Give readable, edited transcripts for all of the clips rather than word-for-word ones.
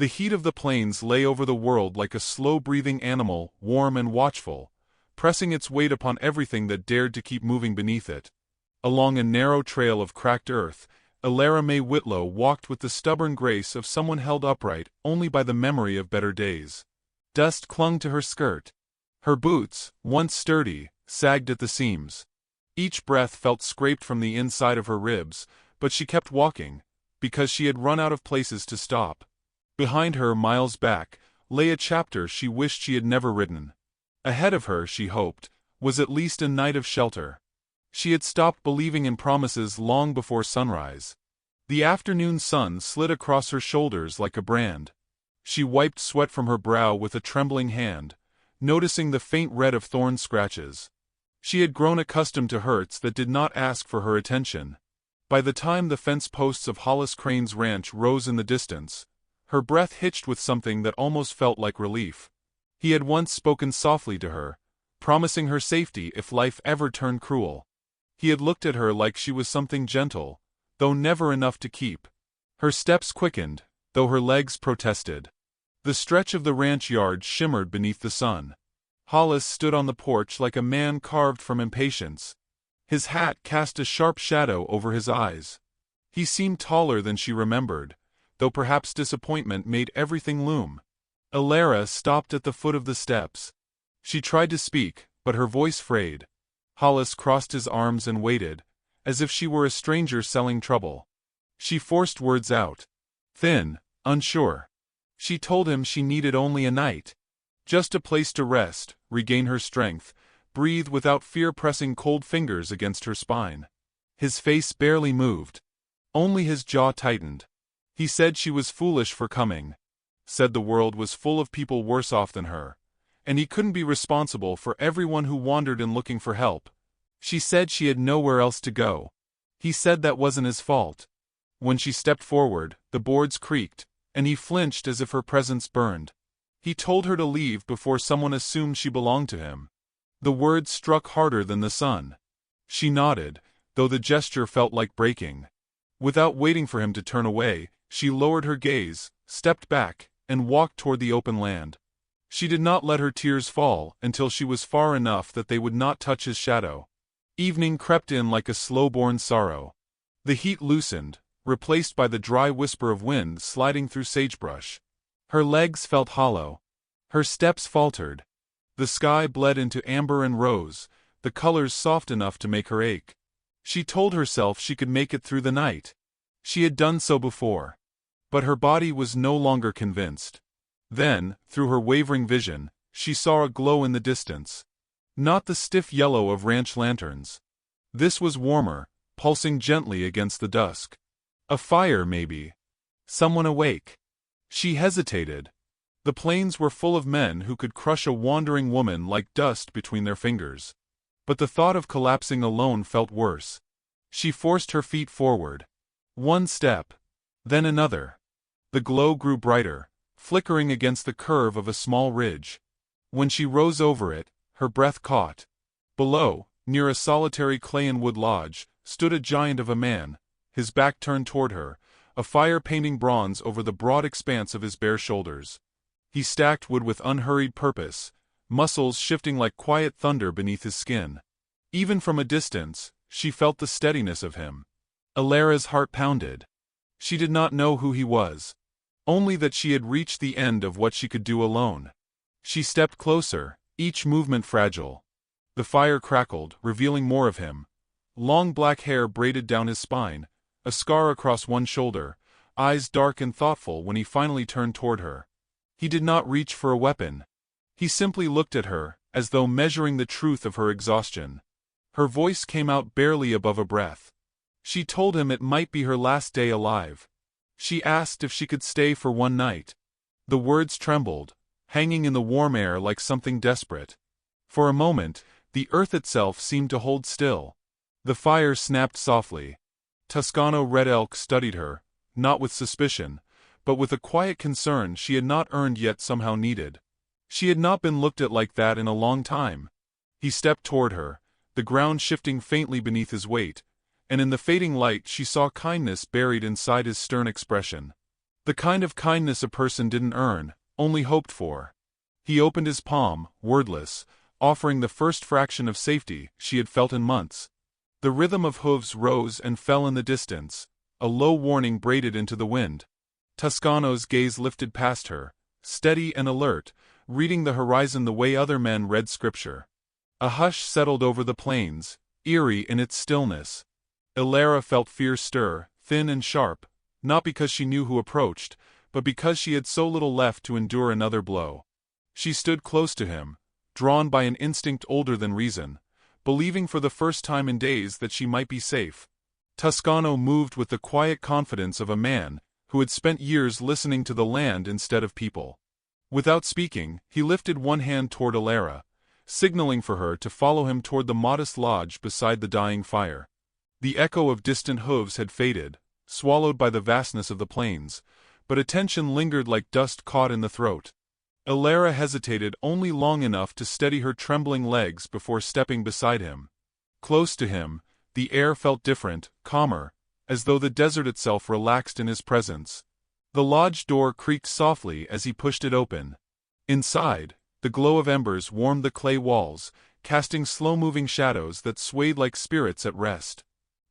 The heat of the plains lay over the world like a slow-breathing animal, warm and watchful, pressing its weight upon everything that dared to keep moving beneath it. Along a narrow trail of cracked earth, Elara May Whitlow walked with the stubborn grace of someone held upright only by the memory of better days. Dust clung to her skirt. Her boots, once sturdy, sagged at the seams. Each breath felt scraped from the inside of her ribs, but she kept walking, because she had run out of places to stop. Behind her, miles back, lay a chapter she wished she had never written. Ahead of her, she hoped, was at least a night of shelter. She had stopped believing in promises long before sunrise. The afternoon sun slid across her shoulders like a brand. She wiped sweat from her brow with a trembling hand, noticing the faint red of thorn scratches. She had grown accustomed to hurts that did not ask for her attention. By the time the fence posts of Hollis Crane's ranch rose in the distance, her breath hitched with something that almost felt like relief. He had once spoken softly to her, promising her safety if life ever turned cruel. He had looked at her like she was something gentle, though never enough to keep. Her steps quickened, though her legs protested. The stretch of the ranch yard shimmered beneath the sun. Hollis stood on the porch like a man carved from impatience. His hat cast a sharp shadow over his eyes. He seemed taller than she remembered, though perhaps disappointment made everything loom. Elara stopped at the foot of the steps. She tried to speak, but her voice frayed. Hollis crossed his arms and waited, as if she were a stranger selling trouble. She forced words out. Thin, unsure. She told him she needed only a night. Just a place to rest, regain her strength, breathe without fear pressing cold fingers against her spine. His face barely moved. Only his jaw tightened. He said she was foolish for coming. Said the world was full of people worse off than her, and he couldn't be responsible for everyone who wandered in looking for help. She said she had nowhere else to go. He said that wasn't his fault. When she stepped forward, the boards creaked, and he flinched as if her presence burned. He told her to leave before someone assumed she belonged to him. The words struck harder than the sun. She nodded, though the gesture felt like breaking. Without waiting for him to turn away, she lowered her gaze, stepped back, and walked toward the open land. She did not let her tears fall until she was far enough that they would not touch his shadow. Evening crept in like a slow-born sorrow. The heat loosened, replaced by the dry whisper of wind sliding through sagebrush. Her legs felt hollow. Her steps faltered. The sky bled into amber and rose, the colors soft enough to make her ache. She told herself she could make it through the night. She had done so before. But her body was no longer convinced. Then, through her wavering vision, she saw a glow in the distance. Not the stiff yellow of ranch lanterns. This was warmer, pulsing gently against the dusk. A fire, maybe. Someone awake. She hesitated. The plains were full of men who could crush a wandering woman like dust between their fingers. But the thought of collapsing alone felt worse. She forced her feet forward. One step. Then another. The glow grew brighter, flickering against the curve of a small ridge. When she rose over it, her breath caught. Below, near a solitary clay and wood lodge, stood a giant of a man, his back turned toward her, a fire painting bronze over the broad expanse of his bare shoulders. He stacked wood with unhurried purpose, muscles shifting like quiet thunder beneath his skin. Even from a distance, she felt the steadiness of him. Elara's heart pounded. She did not know who he was. Only that she had reached the end of what she could do alone. She stepped closer, each movement fragile. The fire crackled, revealing more of him. Long black hair braided down his spine, a scar across one shoulder, eyes dark and thoughtful when he finally turned toward her. He did not reach for a weapon. He simply looked at her, as though measuring the truth of her exhaustion. Her voice came out barely above a breath. She told him it might be her last day alive. She asked if she could stay for one night. The words trembled, hanging in the warm air like something desperate. For a moment, the earth itself seemed to hold still. The fire snapped softly. Toscano Red Elk studied her, not with suspicion, but with a quiet concern she had not earned yet somehow needed. She had not been looked at like that in a long time. He stepped toward her, the ground shifting faintly beneath his weight, and in the fading light she saw kindness buried inside his stern expression. The kind of kindness a person didn't earn, only hoped for. He opened his palm, wordless, offering the first fraction of safety she had felt in months. The rhythm of hooves rose and fell in the distance, a low warning braided into the wind. Toscano's gaze lifted past her, steady and alert, reading the horizon the way other men read scripture. A hush settled over the plains, eerie in its stillness. Ilara felt fear stir, thin and sharp, not because she knew who approached, but because she had so little left to endure another blow. She stood close to him, drawn by an instinct older than reason, believing for the first time in days that she might be safe. Toscano moved with the quiet confidence of a man who had spent years listening to the land instead of people. Without speaking, he lifted one hand toward Ilara, signaling for her to follow him toward the modest lodge beside the dying fire. The echo of distant hooves had faded, swallowed by the vastness of the plains, but attention lingered like dust caught in the throat. Ilara hesitated only long enough to steady her trembling legs before stepping beside him. Close to him, the air felt different, calmer, as though the desert itself relaxed in his presence. The lodge door creaked softly as he pushed it open. Inside, the glow of embers warmed the clay walls, casting slow-moving shadows that swayed like spirits at rest.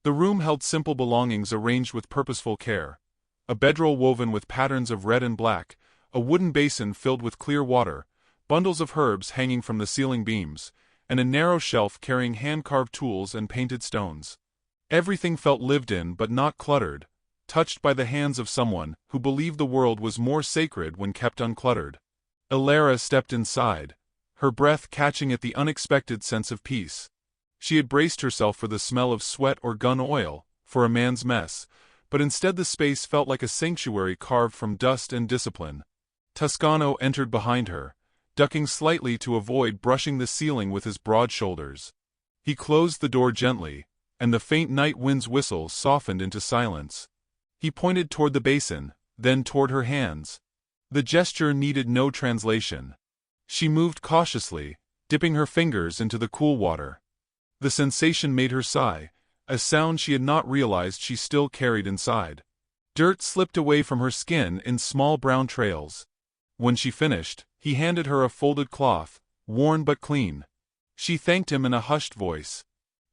The room held simple belongings arranged with purposeful care. A bedroll woven with patterns of red and black, a wooden basin filled with clear water, bundles of herbs hanging from the ceiling beams, and a narrow shelf carrying hand-carved tools and painted stones. Everything felt lived in but not cluttered, touched by the hands of someone who believed the world was more sacred when kept uncluttered. Ilara stepped inside, her breath catching at the unexpected sense of peace. She had braced herself for the smell of sweat or gun oil, for a man's mess, but instead the space felt like a sanctuary carved from dust and discipline. Toscano entered behind her, ducking slightly to avoid brushing the ceiling with his broad shoulders. He closed the door gently, and the faint night wind's whistle softened into silence. He pointed toward the basin, then toward her hands. The gesture needed no translation. She moved cautiously, dipping her fingers into the cool water. The sensation made her sigh, a sound she had not realized she still carried inside. Dirt slipped away from her skin in small brown trails. When she finished, he handed her a folded cloth, worn but clean. She thanked him in a hushed voice.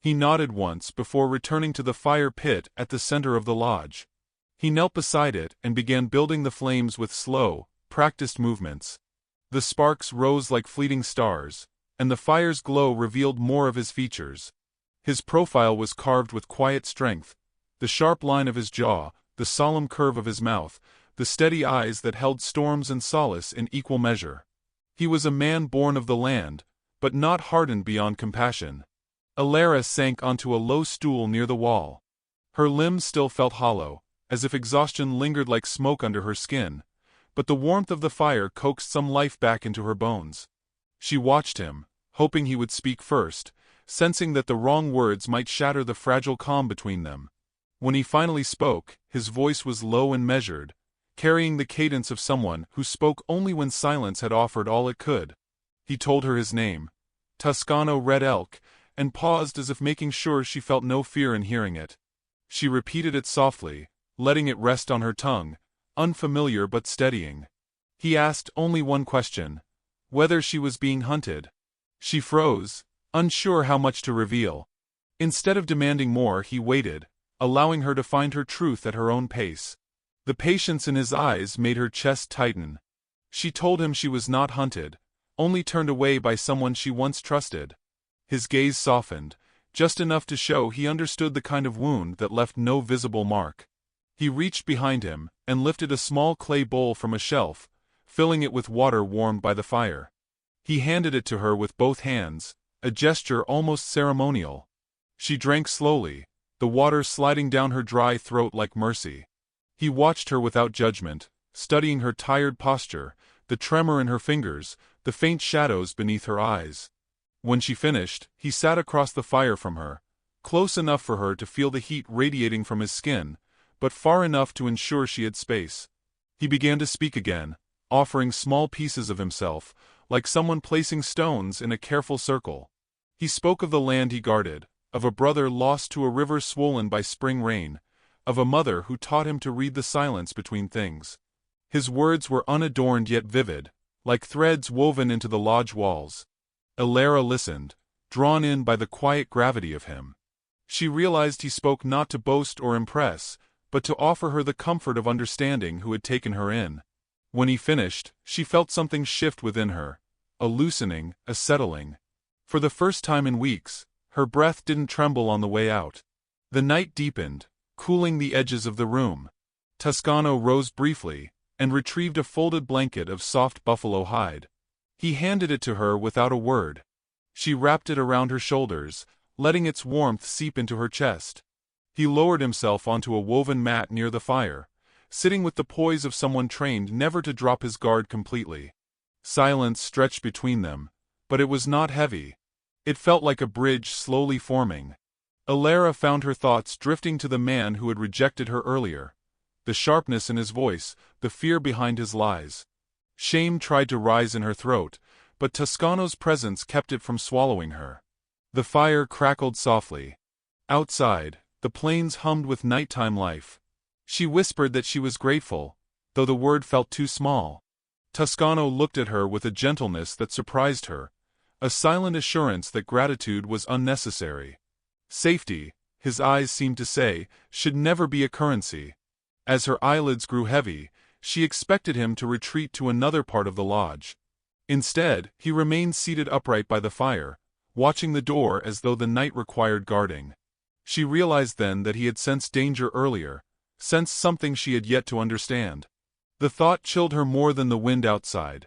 He nodded once before returning to the fire pit at the center of the lodge. He knelt beside it and began building the flames with slow, practiced movements. The sparks rose like fleeting stars, and the fire's glow revealed more of his features. His profile was carved with quiet strength, the sharp line of his jaw, the solemn curve of his mouth, the steady eyes that held storms and solace in equal measure. He was a man born of the land, but not hardened beyond compassion. Ilara sank onto a low stool near the wall. Her limbs still felt hollow, as if exhaustion lingered like smoke under her skin, but the warmth of the fire coaxed some life back into her bones. She watched him, hoping he would speak first, sensing that the wrong words might shatter the fragile calm between them. When he finally spoke, his voice was low and measured, carrying the cadence of someone who spoke only when silence had offered all it could. He told her his name, Toscano Red Elk, and paused as if making sure she felt no fear in hearing it. She repeated it softly, letting it rest on her tongue, unfamiliar but steadying. He asked only one question: whether she was being hunted. She froze, unsure how much to reveal. Instead of demanding more, he waited, allowing her to find her truth at her own pace. The patience in his eyes made her chest tighten. She told him she was not hunted, only turned away by someone she once trusted. His gaze softened, just enough to show he understood the kind of wound that left no visible mark. He reached behind him and lifted a small clay bowl from a shelf, filling it with water warmed by the fire. He handed it to her with both hands, a gesture almost ceremonial. She drank slowly, the water sliding down her dry throat like mercy. He watched her without judgment, studying her tired posture, the tremor in her fingers, the faint shadows beneath her eyes. When she finished, he sat across the fire from her, close enough for her to feel the heat radiating from his skin, but far enough to ensure she had space. He began to speak again, offering small pieces of himself, like someone placing stones in a careful circle. He spoke of the land he guarded, of a brother lost to a river swollen by spring rain, of a mother who taught him to read the silence between things. His words were unadorned yet vivid, like threads woven into the lodge walls. Alara listened, drawn in by the quiet gravity of him. She realized he spoke not to boast or impress, but to offer her the comfort of understanding who had taken her in. When he finished, she felt something shift within her, a loosening, a settling. For the first time in weeks, her breath didn't tremble on the way out. The night deepened, cooling the edges of the room. Toscano rose briefly, and retrieved a folded blanket of soft buffalo hide. He handed it to her without a word. She wrapped it around her shoulders, letting its warmth seep into her chest. He lowered himself onto a woven mat near the fire, sitting with the poise of someone trained never to drop his guard completely. Silence stretched between them, but it was not heavy. It felt like a bridge slowly forming. Alara found her thoughts drifting to the man who had rejected her earlier. The sharpness in his voice, the fear behind his lies. Shame tried to rise in her throat, but Toscano's presence kept it from swallowing her. The fire crackled softly. Outside, the plains hummed with nighttime life. She whispered that she was grateful, though the word felt too small. Toscano looked at her with a gentleness that surprised her, a silent assurance that gratitude was unnecessary. Safety, his eyes seemed to say, should never be a currency. As her eyelids grew heavy, she expected him to retreat to another part of the lodge. Instead, he remained seated upright by the fire, watching the door as though the night required guarding. She realized then that he had sensed danger earlier, sensed something she had yet to understand. The thought chilled her more than the wind outside.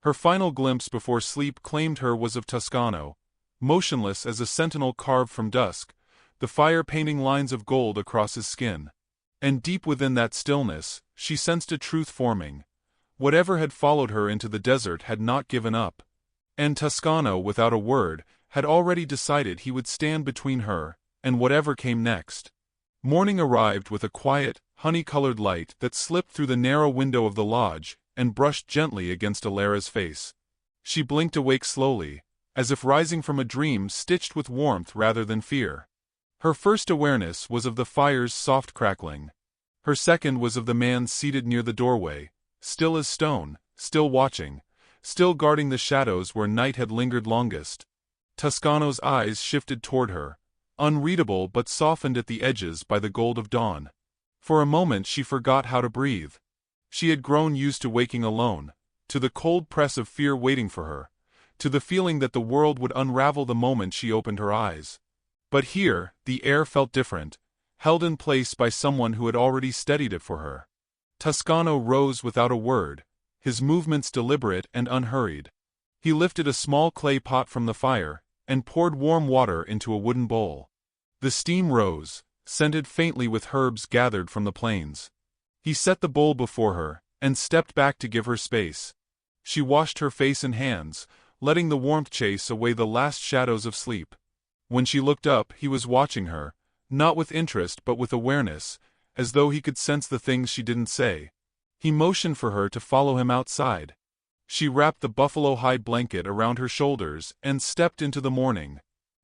Her final glimpse before sleep claimed her was of Toscano, motionless as a sentinel carved from dusk, the fire painting lines of gold across his skin. And deep within that stillness, she sensed a truth forming. Whatever had followed her into the desert had not given up. And Toscano, without a word, had already decided he would stand between her and whatever came next. Morning arrived with a quiet, honey-colored light that slipped through the narrow window of the lodge and brushed gently against Alara's face. She blinked awake slowly, as if rising from a dream stitched with warmth rather than fear. Her first awareness was of the fire's soft crackling. Her second was of the man seated near the doorway, still as stone, still watching, still guarding the shadows where night had lingered longest. Toscano's eyes shifted toward her, unreadable but softened at the edges by the gold of dawn. For a moment she forgot how to breathe. She had grown used to waking alone, to the cold press of fear waiting for her, to the feeling that the world would unravel the moment she opened her eyes. But here, the air felt different, held in place by someone who had already steadied it for her. Toscano rose without a word, his movements deliberate and unhurried. He lifted a small clay pot from the fire and poured warm water into a wooden bowl. The steam rose, scented faintly with herbs gathered from the plains. He set the bowl before her and stepped back to give her space. She washed her face and hands, letting the warmth chase away the last shadows of sleep. When she looked up, he was watching her, not with interest but with awareness, as though he could sense the things she didn't say. He motioned for her to follow him outside. She wrapped the buffalo hide blanket around her shoulders and stepped into the morning.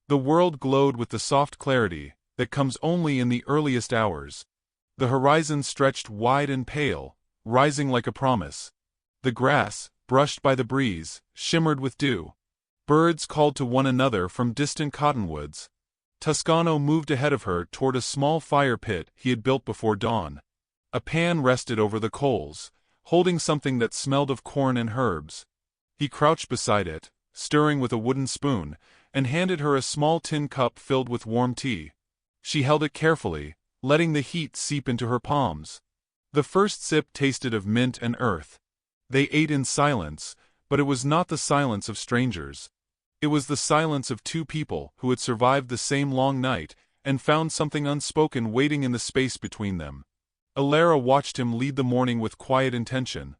The world glowed with the soft clarity that comes only in the earliest hours. The horizon stretched wide and pale, rising like a promise. The grass, brushed by the breeze, shimmered with dew. Birds called to one another from distant cottonwoods. Toscano moved ahead of her toward a small fire pit he had built before dawn. A pan rested over the coals, holding something that smelled of corn and herbs. He crouched beside it, stirring with a wooden spoon, and handed her a small tin cup filled with warm tea. She held it carefully, letting the heat seep into her palms. The first sip tasted of mint and earth. They ate in silence, but it was not the silence of strangers. It was the silence of two people who had survived the same long night and found something unspoken waiting in the space between them. Alara watched him lead the morning with quiet intention,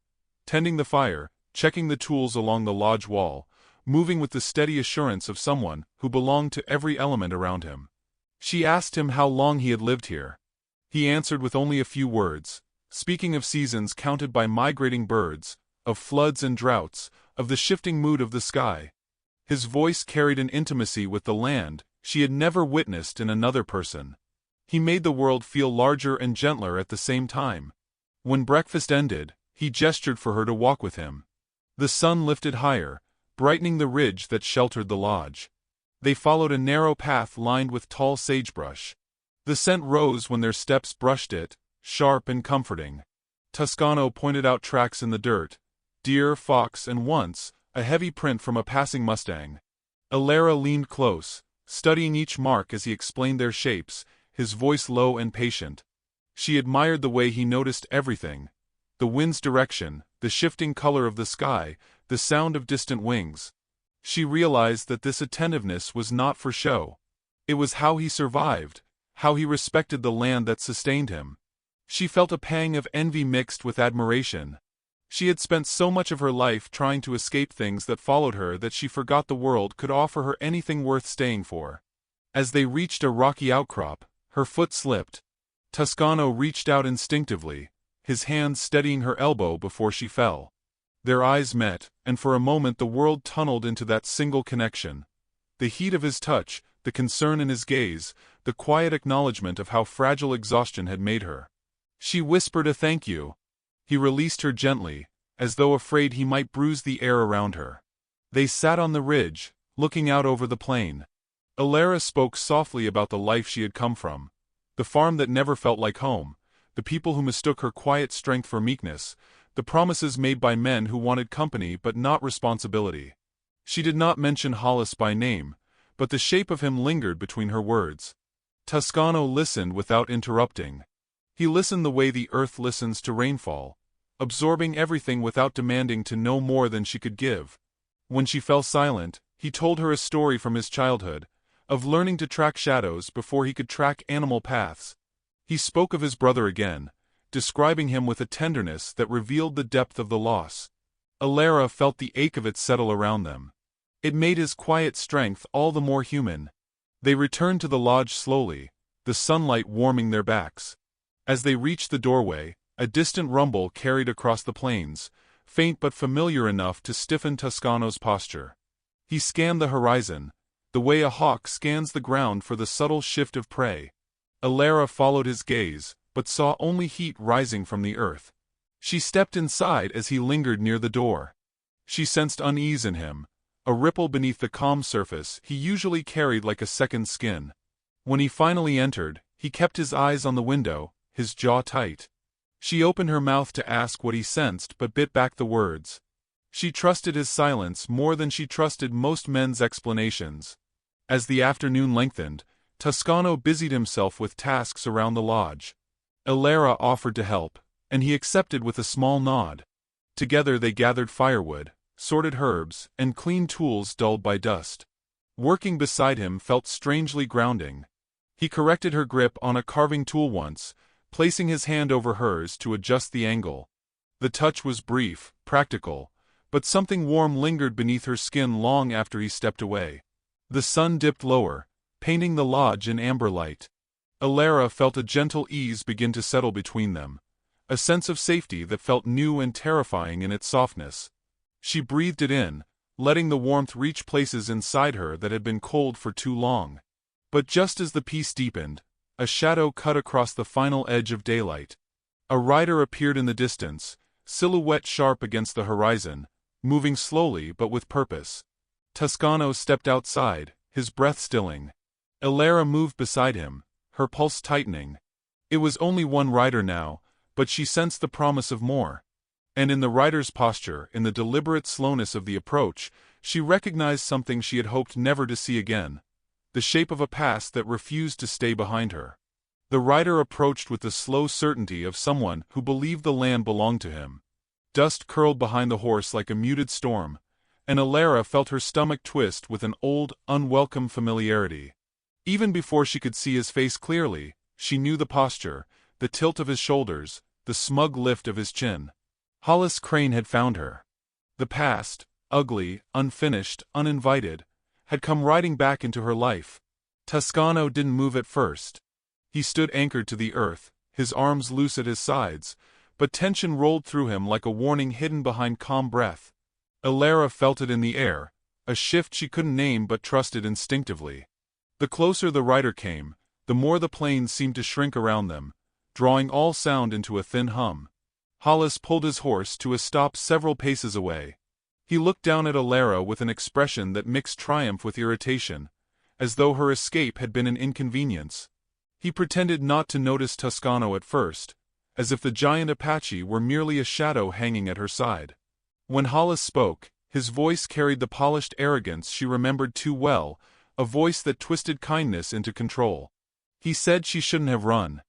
tending the fire, checking the tools along the lodge wall, moving with the steady assurance of someone who belonged to every element around him. She asked him how long he had lived here. He answered with only a few words, speaking of seasons counted by migrating birds, of floods and droughts, of the shifting mood of the sky. His voice carried an intimacy with the land she had never witnessed in another person. He made the world feel larger and gentler at the same time. When breakfast ended, He gestured for her to walk with him. The sun lifted higher, brightening the ridge that sheltered the lodge. They followed a narrow path lined with tall sagebrush. The scent rose when their steps brushed it, sharp and comforting. Toscano pointed out tracks in the dirt, deer, fox, and once, a heavy print from a passing Mustang. Alara leaned close, studying each mark as he explained their shapes, his voice low and patient. She admired the way he noticed everything: the wind's direction, the shifting color of the sky, the sound of distant wings. She realized that this attentiveness was not for show. It was how he survived, how he respected the land that sustained him. She felt a pang of envy mixed with admiration. She had spent so much of her life trying to escape things that followed her that she forgot the world could offer her anything worth staying for. As they reached a rocky outcrop, her foot slipped. Toscano reached out instinctively, his hand steadying her elbow before she fell. Their eyes met, and for a moment the world tunneled into that single connection. The heat of his touch, the concern in his gaze, the quiet acknowledgement of how fragile exhaustion had made her. She whispered a thank you. He released her gently, as though afraid he might bruise the air around her. They sat on the ridge, looking out over the plain. Alara spoke softly about the life she had come from. The farm that never felt like home, the people who mistook her quiet strength for meekness, the promises made by men who wanted company but not responsibility. She did not mention Hollis by name, but the shape of him lingered between her words. Toscano listened without interrupting. He listened the way the earth listens to rainfall, absorbing everything without demanding to know more than she could give. When she fell silent, he told her a story from his childhood, of learning to track shadows before he could track animal paths. He spoke of his brother again, describing him with a tenderness that revealed the depth of the loss. Alara felt the ache of it settle around them. It made his quiet strength all the more human. They returned to the lodge slowly, the sunlight warming their backs. As they reached the doorway, a distant rumble carried across the plains, faint but familiar enough to stiffen Toscano's posture. He scanned the horizon, the way a hawk scans the ground for the subtle shift of prey. Alara followed his gaze, but saw only heat rising from the earth. She stepped inside as he lingered near the door. She sensed unease in him, a ripple beneath the calm surface he usually carried like a second skin. When he finally entered, he kept his eyes on the window, his jaw tight. She opened her mouth to ask what he sensed but bit back the words. She trusted his silence more than she trusted most men's explanations. As the afternoon lengthened, Toscano busied himself with tasks around the lodge. Alara offered to help, and he accepted with a small nod. Together they gathered firewood, sorted herbs, and cleaned tools dulled by dust. Working beside him felt strangely grounding. He corrected her grip on a carving tool once, placing his hand over hers to adjust the angle. The touch was brief, practical, but something warm lingered beneath her skin long after he stepped away. The sun dipped lower, painting the lodge in amber light. Alara felt a gentle ease begin to settle between them, a sense of safety that felt new and terrifying in its softness. She breathed it in, letting the warmth reach places inside her that had been cold for too long. But just as the peace deepened, a shadow cut across the final edge of daylight. A rider appeared in the distance, silhouette sharp against the horizon, moving slowly but with purpose. Toscano stepped outside, his breath stilling. Alara moved beside him, her pulse tightening. It was only one rider now, but she sensed the promise of more. And in the rider's posture, in the deliberate slowness of the approach, she recognized something she had hoped never to see again: the shape of a past that refused to stay behind her. The rider approached with the slow certainty of someone who believed the land belonged to him. Dust curled behind the horse like a muted storm, and Alara felt her stomach twist with an old, unwelcome familiarity. Even before she could see his face clearly, she knew the posture, the tilt of his shoulders, the smug lift of his chin. Hollis Crane had found her. The past, ugly, unfinished, uninvited, had come riding back into her life. Toscano didn't move at first. He stood anchored to the earth, his arms loose at his sides, but tension rolled through him like a warning hidden behind calm breath. Alara felt it in the air, a shift she couldn't name but trusted instinctively. The closer the rider came, the more the plains seemed to shrink around them, drawing all sound into a thin hum. Hollis pulled his horse to a stop several paces away. He looked down at Alara with an expression that mixed triumph with irritation, as though her escape had been an inconvenience. He pretended not to notice Toscano at first, as if the giant Apache were merely a shadow hanging at her side. When Hollis spoke, his voice carried the polished arrogance she remembered too well, a voice that twisted kindness into control. He said she shouldn't have run.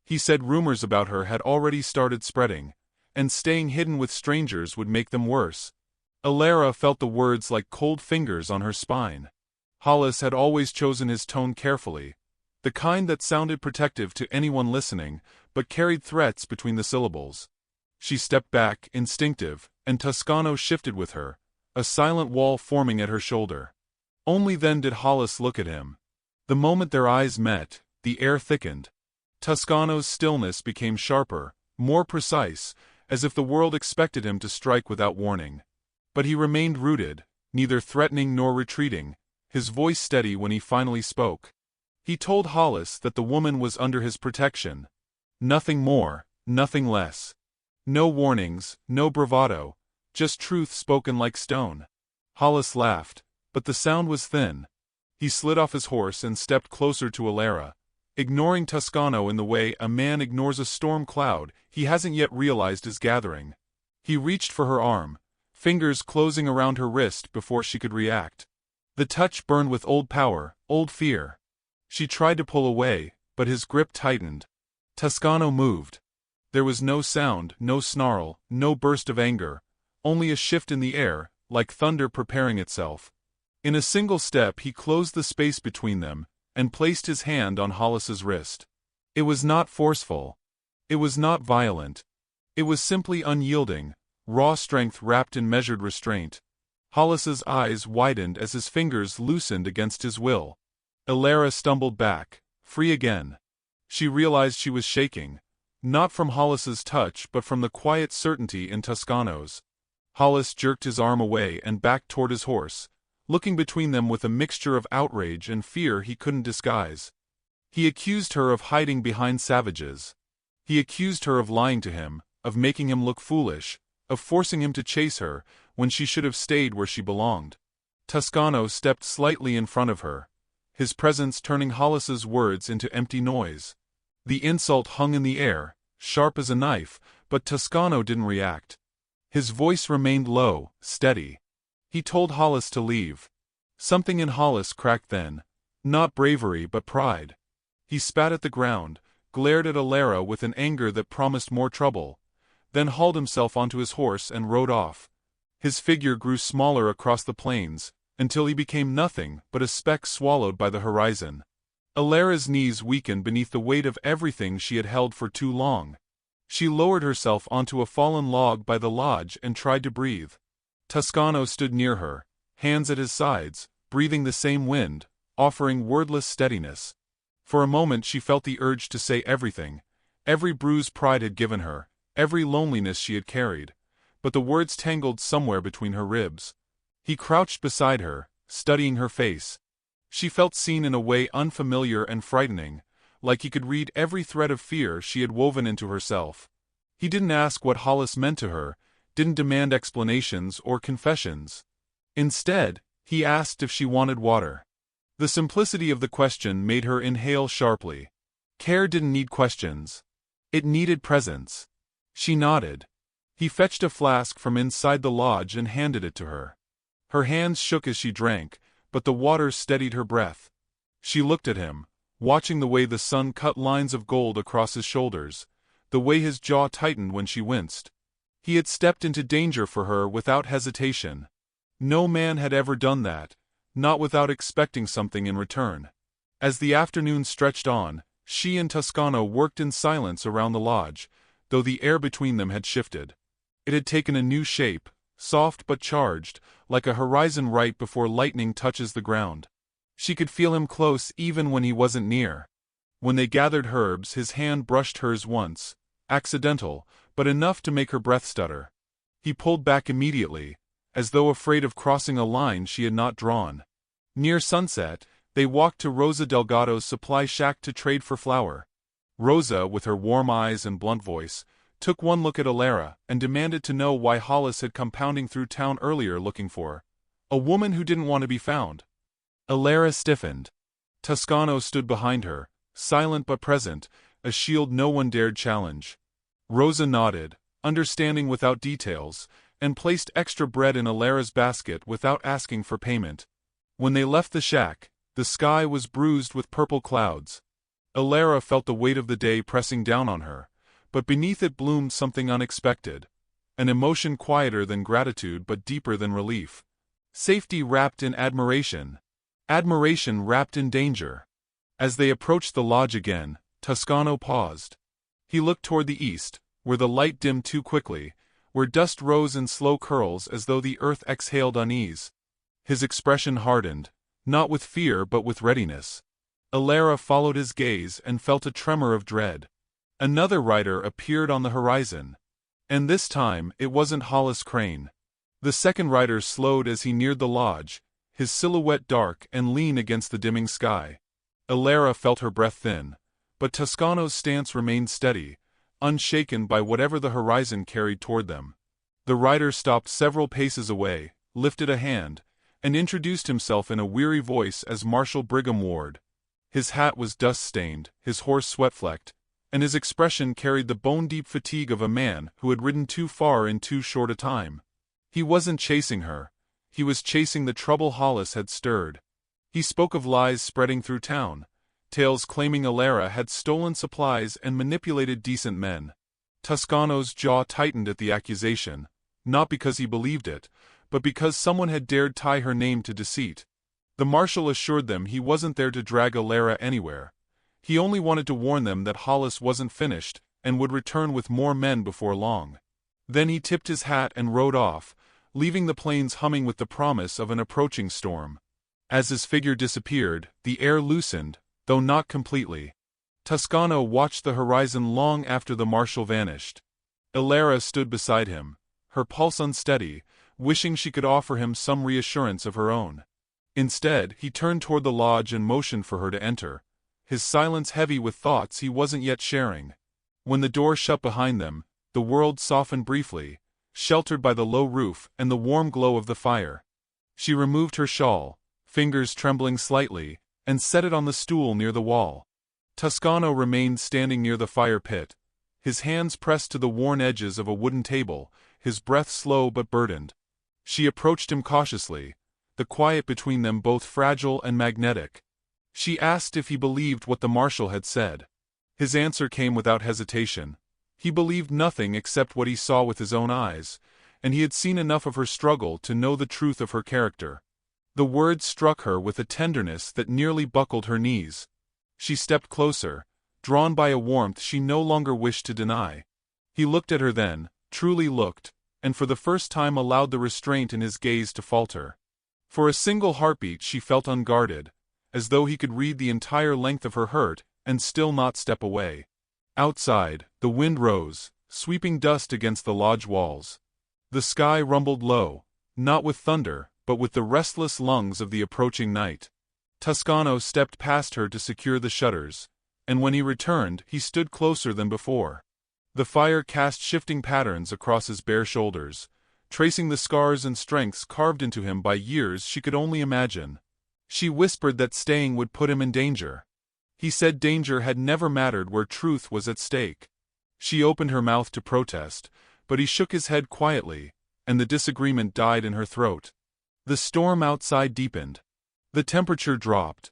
He said rumors about her had already started spreading, and staying hidden with strangers would make them worse. Alara felt the words like cold fingers on her spine. Hollis had always chosen his tone carefully, the kind that sounded protective to anyone listening, but carried threats between the syllables. She stepped back, instinctive, and Toscano shifted with her, a silent wall forming at her shoulder. Only then did Hollis look at him. The moment their eyes met, the air thickened. Toscano's stillness became sharper, more precise, as if the world expected him to strike without warning. But he remained rooted, neither threatening nor retreating, his voice steady when he finally spoke. He told Hollis that the woman was under his protection. Nothing more, nothing less. No warnings, no bravado, just truth spoken like stone. Hollis laughed, but the sound was thin. He slid off his horse and stepped closer to Alara, ignoring Toscano in the way a man ignores a storm cloud he hasn't yet realized is gathering. He reached for her arm, fingers closing around her wrist before she could react. The touch burned with old power, old fear. She tried to pull away, but his grip tightened. Toscano moved. There was no sound, no snarl, no burst of anger, only a shift in the air, like thunder preparing itself. In a single step he closed the space between them, and placed his hand on Hollis's wrist. It was not forceful. It was not violent. It was simply unyielding, raw strength wrapped in measured restraint. Hollis's eyes widened as his fingers loosened against his will. Alara stumbled back, free again. She realized she was shaking, not from Hollis's touch but from the quiet certainty in Toscano's. Hollis jerked his arm away and back toward his horse, looking between them with a mixture of outrage and fear he couldn't disguise. He accused her of hiding behind savages. He accused her of lying to him, of making him look foolish, of forcing him to chase her, when she should have stayed where she belonged. Toscano stepped slightly in front of her, his presence turning Hollis's words into empty noise. The insult hung in the air, sharp as a knife, but Toscano didn't react. His voice remained low, steady. He told Hollis to leave. Something in Hollis cracked then, not bravery but pride. He spat at the ground, glared at Alara with an anger that promised more trouble, then hauled himself onto his horse and rode off. His figure grew smaller across the plains, until he became nothing but a speck swallowed by the horizon. Alara's knees weakened beneath the weight of everything she had held for too long. She lowered herself onto a fallen log by the lodge and tried to breathe. Toscano stood near her, hands at his sides, breathing the same wind, offering wordless steadiness. For a moment she felt the urge to say everything, every bruise pride had given her, every loneliness she had carried, but the words tangled somewhere between her ribs. He crouched beside her, studying her face. She felt seen in a way unfamiliar and frightening, like he could read every thread of fear she had woven into herself. He didn't ask what Hollis meant to her, didn't demand explanations or confessions. Instead, he asked if she wanted water. The simplicity of the question made her inhale sharply. Care didn't need questions. It needed presence. She nodded. He fetched a flask from inside the lodge and handed it to her. Her hands shook as she drank, but the water steadied her breath. She looked at him, watching the way the sun cut lines of gold across his shoulders, the way his jaw tightened when she winced. He had stepped into danger for her without hesitation. No man had ever done that, not without expecting something in return. As the afternoon stretched on, she and Toscano worked in silence around the lodge, though the air between them had shifted. It had taken a new shape, soft but charged, like a horizon right before lightning touches the ground. She could feel him close even when he wasn't near. When they gathered herbs, his hand brushed hers once, accidental, but enough to make her breath stutter. He pulled back immediately, as though afraid of crossing a line she had not drawn. Near sunset, they walked to Rosa Delgado's supply shack to trade for flour. Rosa, with her warm eyes and blunt voice, took one look at Alara, and demanded to know why Hollis had come pounding through town earlier looking for a woman who didn't want to be found. Alara stiffened. Toscano stood behind her, silent but present, a shield no one dared challenge. Rosa nodded, understanding without details, and placed extra bread in Alara's basket without asking for payment. When they left the shack, the sky was bruised with purple clouds. Alara felt the weight of the day pressing down on her, but beneath it bloomed something unexpected, an emotion quieter than gratitude but deeper than relief. Safety wrapped in admiration. Admiration wrapped in danger. As they approached the lodge again, Toscano paused. He looked toward the east, where the light dimmed too quickly, where dust rose in slow curls as though the earth exhaled unease. His expression hardened, not with fear but with readiness. Alara followed his gaze and felt a tremor of dread. Another rider appeared on the horizon. And this time, it wasn't Hollis Crane. The second rider slowed as he neared the lodge, his silhouette dark and lean against the dimming sky. Alara felt her breath thin, but Toscano's stance remained steady, unshaken by whatever the horizon carried toward them. The rider stopped several paces away, lifted a hand, and introduced himself in a weary voice as Marshal Brigham Ward. His hat was dust-stained, his horse sweat-flecked, and his expression carried the bone-deep fatigue of a man who had ridden too far in too short a time. He wasn't chasing her. He was chasing the trouble Hollis had stirred. He spoke of lies spreading through town, tales claiming Alara had stolen supplies and manipulated decent men. Toscano's jaw tightened at the accusation, not because he believed it, but because someone had dared tie her name to deceit. The marshal assured them he wasn't there to drag Alara anywhere. He only wanted to warn them that Hollis wasn't finished and would return with more men before long. Then he tipped his hat and rode off, leaving the plains humming with the promise of an approaching storm. As his figure disappeared, the air loosened, though not completely. Toscano watched the horizon long after the marshal vanished. Alara stood beside him, her pulse unsteady, wishing she could offer him some reassurance of her own. Instead, he turned toward the lodge and motioned for her to enter, his silence heavy with thoughts he wasn't yet sharing. When the door shut behind them, the world softened briefly, sheltered by the low roof and the warm glow of the fire. She removed her shawl, fingers trembling slightly, and set it on the stool near the wall. Toscano remained standing near the fire pit, his hands pressed to the worn edges of a wooden table, his breath slow but burdened. She approached him cautiously, the quiet between them both fragile and magnetic. She asked if he believed what the marshal had said. His answer came without hesitation. He believed nothing except what he saw with his own eyes, and he had seen enough of her struggle to know the truth of her character. The words struck her with a tenderness that nearly buckled her knees. She stepped closer, drawn by a warmth she no longer wished to deny. He looked at her then, truly looked, and for the first time allowed the restraint in his gaze to falter. For a single heartbeat she felt unguarded, as though he could read the entire length of her hurt and still not step away. Outside, the wind rose, sweeping dust against the lodge walls. The sky rumbled low, not with thunder, but with the restless lungs of the approaching night. Toscano stepped past her to secure the shutters, and when he returned, he stood closer than before. The fire cast shifting patterns across his bare shoulders, tracing the scars and strengths carved into him by years she could only imagine. She whispered that staying would put him in danger. He said danger had never mattered where truth was at stake. She opened her mouth to protest, but he shook his head quietly, and the disagreement died in her throat. The storm outside deepened. The temperature dropped.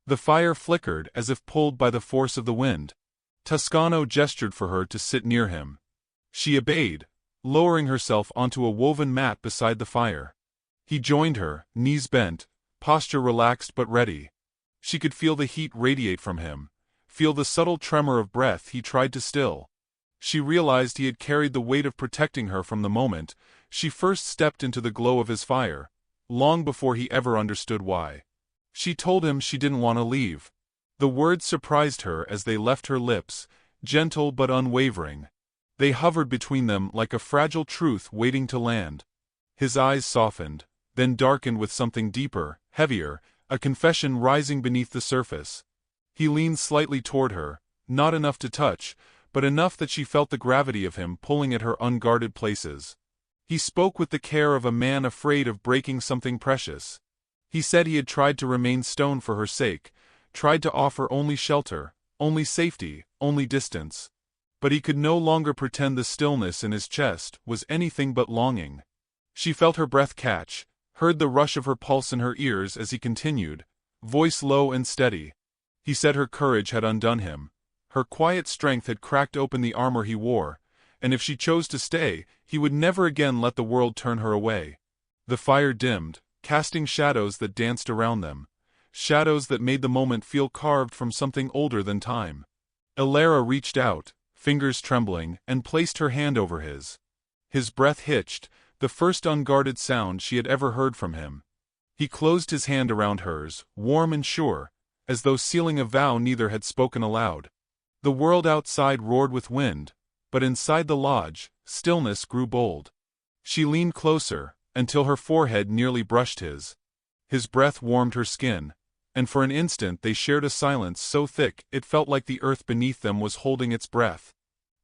The fire flickered as if pulled by the force of the wind. Toscano gestured for her to sit near him. She obeyed, lowering herself onto a woven mat beside the fire. He joined her, knees bent, posture relaxed but ready. She could feel the heat radiate from him, feel the subtle tremor of breath he tried to still. She realized he had carried the weight of protecting her from the moment she first stepped into the glow of his fire, long before he ever understood why. She told him she didn't want to leave. The words surprised her as they left her lips, gentle but unwavering. They hovered between them like a fragile truth waiting to land. His eyes softened, then darkened with something deeper, heavier, a confession rising beneath the surface. He leaned slightly toward her, not enough to touch, but enough that she felt the gravity of him pulling at her unguarded places. He spoke with the care of a man afraid of breaking something precious. He said he had tried to remain stone for her sake, tried to offer only shelter, only safety, only distance. But he could no longer pretend the stillness in his chest was anything but longing. She felt her breath catch, heard the rush of her pulse in her ears as he continued, voice low and steady. He said her courage had undone him. Her quiet strength had cracked open the armor he wore, and if she chose to stay, he would never again let the world turn her away. The fire dimmed, casting shadows that danced around them, shadows that made the moment feel carved from something older than time. Elara reached out, fingers trembling, and placed her hand over his. His breath hitched, the first unguarded sound she had ever heard from him. He closed his hand around hers, warm and sure, as though sealing a vow neither had spoken aloud. The world outside roared with wind, but inside the lodge, stillness grew bold. She leaned closer, until her forehead nearly brushed his. His breath warmed her skin, and for an instant they shared a silence so thick it felt like the earth beneath them was holding its breath.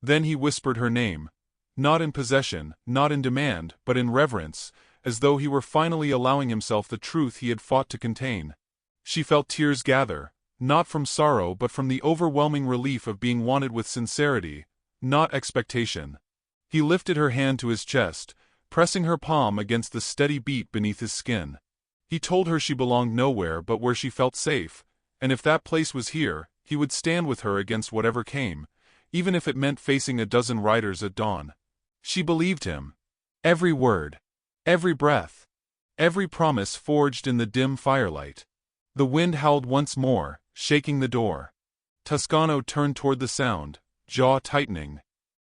Then he whispered her name, not in possession, not in demand, but in reverence, as though he were finally allowing himself the truth he had fought to contain. She felt tears gather, not from sorrow but from the overwhelming relief of being wanted with sincerity, not expectation. He lifted her hand to his chest, pressing her palm against the steady beat beneath his skin. He told her she belonged nowhere but where she felt safe, and if that place was here, he would stand with her against whatever came, even if it meant facing a dozen riders at dawn. She believed him. Every word, every breath, every promise forged in the dim firelight. The wind howled once more, shaking the door. Toscano turned toward the sound, jaw tightening.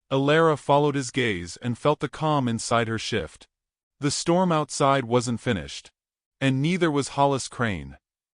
Elara followed his gaze and felt the calm inside her shift. The storm outside wasn't finished. And neither was Hollis Crane.